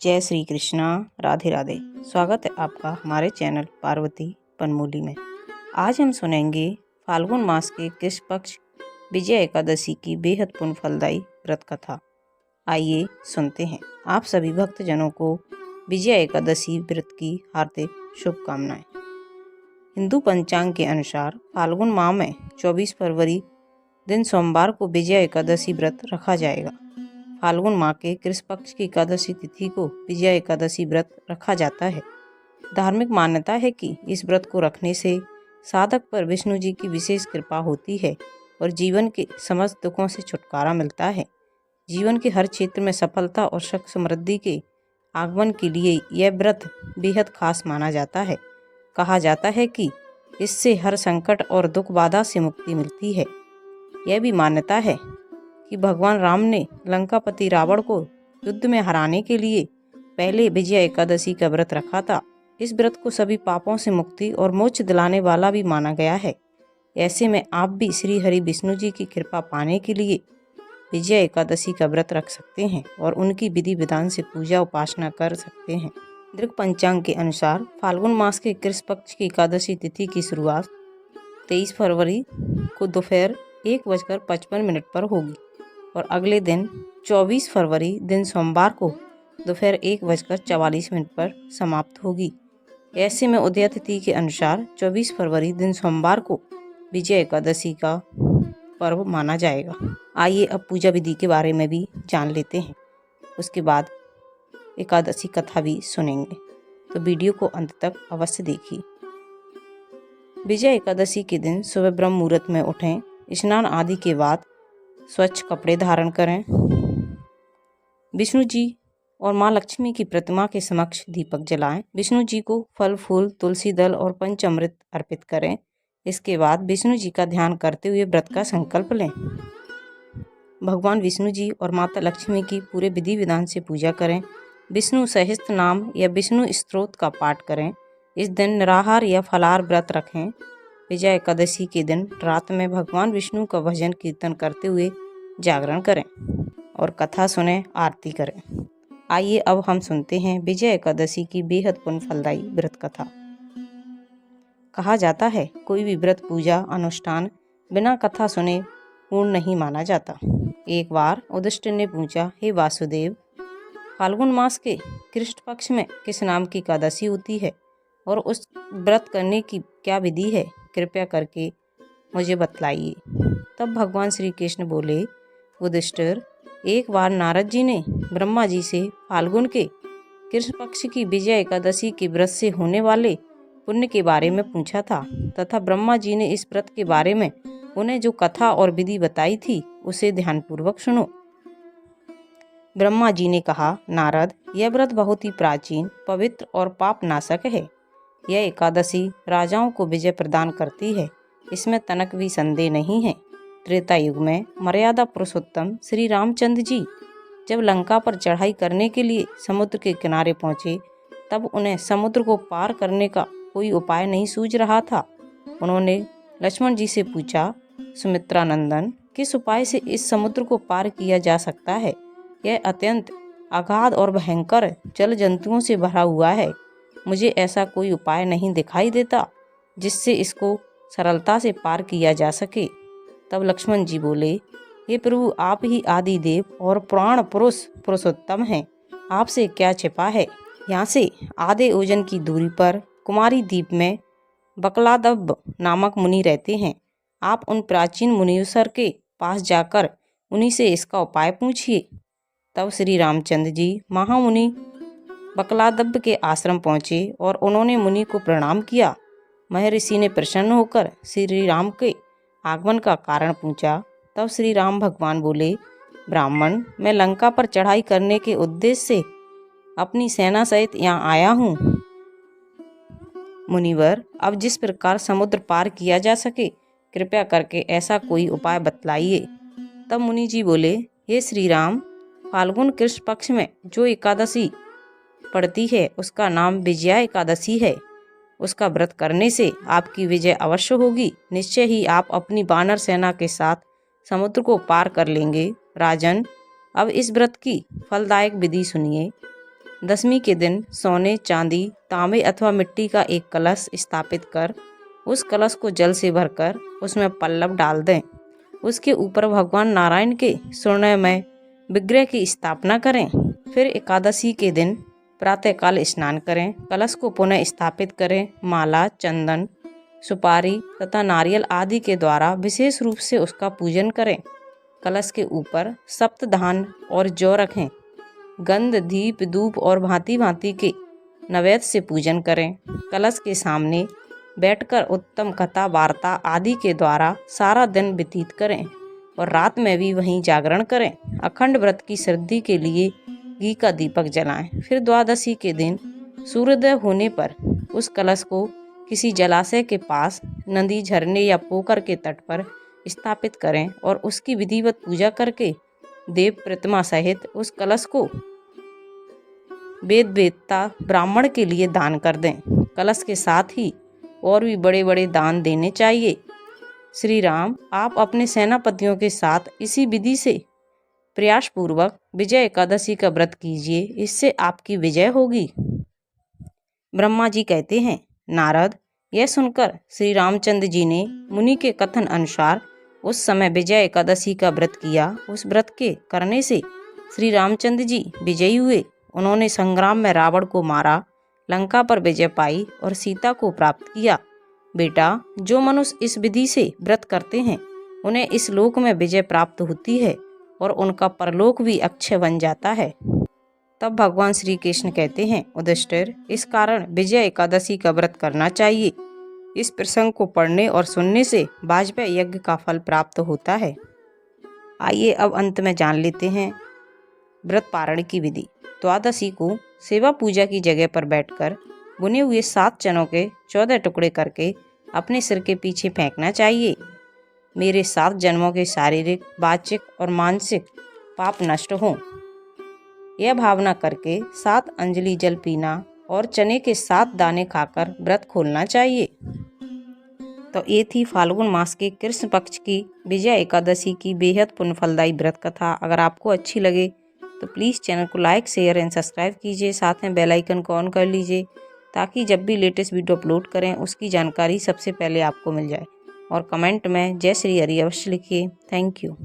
जय श्री कृष्णा। राधे राधे। स्वागत है आपका हमारे चैनल पार्वती पनमूली में। आज हम सुनेंगे फाल्गुन मास के कृष्ण पक्ष विजय एकादशी की बेहद पुण्य फलदायी व्रत कथा। आइए सुनते हैं। आप सभी भक्तजनों को विजय एकादशी व्रत की हार्दिक शुभकामनाएं। हिंदू पंचांग के अनुसार फाल्गुन माह में 24 फरवरी दिन सोमवार को विजय एकादशी व्रत रखा जाएगा। फाल्गुन माह के कृष्ण पक्ष की एकादशी तिथि को विजय एकादशी व्रत रखा जाता है। धार्मिक मान्यता है कि इस व्रत को रखने से साधक पर विष्णु जी की विशेष कृपा होती है और जीवन के समस्त दुखों से छुटकारा मिलता है। जीवन के हर क्षेत्र में सफलता और सुख समृद्धि के आगमन के लिए यह व्रत बेहद खास माना जाता है। कहा जाता है कि इससे हर संकट और दुख बाधा से मुक्ति मिलती है। यह भी मान्यता है कि भगवान राम ने लंकापति रावण को युद्ध में हराने के लिए पहले विजय एकादशी का व्रत रखा था। इस व्रत को सभी पापों से मुक्ति और मोक्ष दिलाने वाला भी माना गया है। ऐसे में आप भी श्री हरि विष्णु जी की कृपा पाने के लिए विजय एकादशी का व्रत रख सकते हैं और उनकी विधि विधान से पूजा उपासना कर सकते हैं। दृक पंचांग के अनुसार फाल्गुन मास के कृष्ण पक्ष की एकादशी तिथि की शुरुआत 23 फरवरी को दोपहर 1:55 पर होगी और अगले दिन 24 फरवरी दिन सोमवार को दोपहर 1:44 पर समाप्त होगी। ऐसे में उदय तिथि के अनुसार 24 फरवरी दिन सोमवार को विजय एकादशी का पर्व माना जाएगा। आइए अब पूजा विधि के बारे में भी जान लेते हैं। उसके बाद एकादशी कथा भी सुनेंगे, तो वीडियो को अंत तक अवश्य देखिए। विजय एकादशी के दिन सुबह ब्रह्म मुहूर्त में उठें, स्नान आदि के बाद स्वच्छ कपड़े धारण करें, विष्णु जी और माँ लक्ष्मी की प्रतिमा के समक्ष दीपक जलाएं, विष्णु जी को फल फूल तुलसी दल और पंचामृत अर्पित करें। इसके बाद विष्णु जी का ध्यान करते हुए व्रत का संकल्प लें। भगवान विष्णु जी और माता लक्ष्मी की पूरे विधि विधान से पूजा करें। विष्णु सहस्त्र नाम या विष्णु स्तोत्र का पाठ करें। इस दिन निराहार या फलाहार व्रत रखें। विजय एकादशी के दिन रात में भगवान विष्णु का भजन कीर्तन करते हुए जागरण करें और कथा सुने, आरती करें। आइए अब हम सुनते हैं विजय एकादशी की बेहद पुण्य फलदायी व्रत कथा। कहा जाता है कोई भी व्रत पूजा अनुष्ठान बिना कथा सुने पूर्ण नहीं माना जाता। एक बार युधिष्ठिर ने पूछा, हे वासुदेव, फाल्गुन मास के कृष्ण पक्ष में किस नाम की एकादशी होती है और उस व्रत करने की क्या विधि है? कृपया करके मुझे बतलाइए। तब भगवान श्री कृष्ण बोले, युधिष्ठिर, एक बार नारद जी ने ब्रह्मा जी से फाल्गुन के कृष्ण पक्ष की विजय एकादशी के व्रत से होने वाले पुण्य के बारे में पूछा था तथा ब्रह्मा जी ने इस व्रत के बारे में उन्हें जो कथा और विधि बताई थी उसे ध्यानपूर्वक सुनो। ब्रह्मा जी ने कहा, नारद, यह व्रत बहुत ही प्राचीन, पवित्र और पाप नाशक है। यह एकादशी राजाओं को विजय प्रदान करती है, इसमें तनक भी संदेह नहीं है। त्रेता युग में मर्यादा पुरुषोत्तम श्री रामचंद्र जी जब लंका पर चढ़ाई करने के लिए समुद्र के किनारे पहुंचे, तब उन्हें समुद्र को पार करने का कोई उपाय नहीं सूझ रहा था। उन्होंने लक्ष्मण जी से पूछा, सुमित्रा नंदन, किस उपाय से इस समुद्र को पार किया जा सकता है? यह अत्यंत अगाध और भयंकर जल जंतुओं से भरा हुआ है। मुझे ऐसा कोई उपाय नहीं दिखाई देता जिससे इसको सरलता से पार किया जा सके। तब लक्ष्मण जी बोले, हे प्रभु, आप ही आदि देव और पुराण पुरुष पुरुषोत्तम हैं, आपसे क्या छिपा है। यहाँ से आधे योजन की दूरी पर कुमारी द्वीप में बकलादब नामक मुनि रहते हैं। आप उन प्राचीन मुनीश्वर के पास जाकर उन्हीं से इसका उपाय पूछिए। तब श्री रामचंद्र जी महामुनि बकलादब के आश्रम पहुँचे और उन्होंने मुनि को प्रणाम किया। महर्षि ने प्रसन्न होकर श्री राम के आगमन का कारण पूछा। तब श्री राम भगवान बोले, ब्राह्मण, मैं लंका पर चढ़ाई करने के उद्देश्य से अपनी सेना सहित यहाँ आया हूँ। मुनिवर, अब जिस प्रकार समुद्र पार किया जा सके, कृपया करके ऐसा कोई उपाय बतलाइए। तब मुनि जी बोले, हे श्री राम, फाल्गुन कृष्ण पक्ष में जो एकादशी पड़ती है उसका नाम विजया एकादशी है। उसका व्रत करने से आपकी विजय अवश्य होगी। निश्चय ही आप अपनी वानर सेना के साथ समुद्र को पार कर लेंगे। राजन, अब इस व्रत की फलदायक विधि सुनिए। दशमी के दिन सोने, चांदी, तांबे अथवा मिट्टी का एक कलश स्थापित कर उस कलश को जल से भरकर उसमें पल्लव डाल दें। उसके ऊपर भगवान नारायण के स्वर्णमय विग्रह की स्थापना करें। फिर एकादशी के दिन प्रातःकाल स्नान करें, कलश को पुनः स्थापित करें। माला, चंदन, सुपारी तथा नारियल आदि के द्वारा विशेष रूप से उसका पूजन करें। कलश के ऊपर सप्तधान और जौ रखें। गंध, दीप, धूप और भांति भांति के नैवेद्य से पूजन करें। कलश के सामने बैठकर उत्तम कथा, वार्ता आदि के द्वारा सारा दिन व्यतीत करें और रात में भी वहीं जागरण करें। अखंड व्रत की सिद्धि के लिए घी का दीपक जलाएं। फिर द्वादशी के दिन सूर्योदय होने पर उस कलश को किसी जलाशय के पास, नदी, झरने या पोखर के तट पर स्थापित करें और उसकी विधिवत पूजा करके देव प्रतिमा सहित उस कलश को वेद वेत्ता ब्राह्मण के लिए दान कर दें। कलश के साथ ही और भी बड़े बड़े दान देने चाहिए। श्री राम, आप अपने सेनापतियों के साथ इसी विधि से प्रयासपूर्वक विजय एकादशी का व्रत कीजिए, इससे आपकी विजय होगी। ब्रह्मा जी कहते हैं, नारद, यह सुनकर श्री रामचंद्र जी ने मुनि के कथन अनुसार उस समय विजय एकादशी का व्रत किया। उस व्रत के करने से श्री रामचंद्र जी विजयी हुए। उन्होंने संग्राम में रावण को मारा, लंका पर विजय पाई और सीता को प्राप्त किया। बेटा, जो मनुष्य इस विधि से व्रत करते हैं उन्हें इस लोक में विजय प्राप्त होती है और उनका परलोक भी अक्षय बन जाता है। तब भगवान श्री कृष्ण कहते हैं, युधिष्ठिर, इस कारण विजय एकादशी का व्रत करना चाहिए। इस प्रसंग को पढ़ने और सुनने से वाजपेयी यज्ञ का फल प्राप्त होता है। आइए अब अंत में जान लेते हैं व्रत पारण की विधि। द्वादशी को सेवा पूजा की जगह पर बैठकर बुने हुए 7 चनों के 14 टुकड़े करके अपने सिर के पीछे फेंकना चाहिए। मेरे 7 जन्मों के शारीरिक, वाचिक और मानसिक पाप नष्ट हों, यह भावना करके 7 अंजलि जल पीना और चने के 7 दाने खाकर व्रत खोलना चाहिए। तो ये थी फाल्गुन मास के कृष्ण पक्ष की विजय एकादशी की बेहद पुण्य फलदायी व्रत कथा। अगर आपको अच्छी लगे तो प्लीज़ चैनल को लाइक, शेयर एंड सब्सक्राइब कीजिए। साथ में बेल आइकन को ऑन कर लीजिए ताकि जब भी लेटेस्ट वीडियो अपलोड करें उसकी जानकारी सबसे पहले आपको मिल जाए। और कमेंट में जय श्री हरि अवश्य लिखिए। Thank you.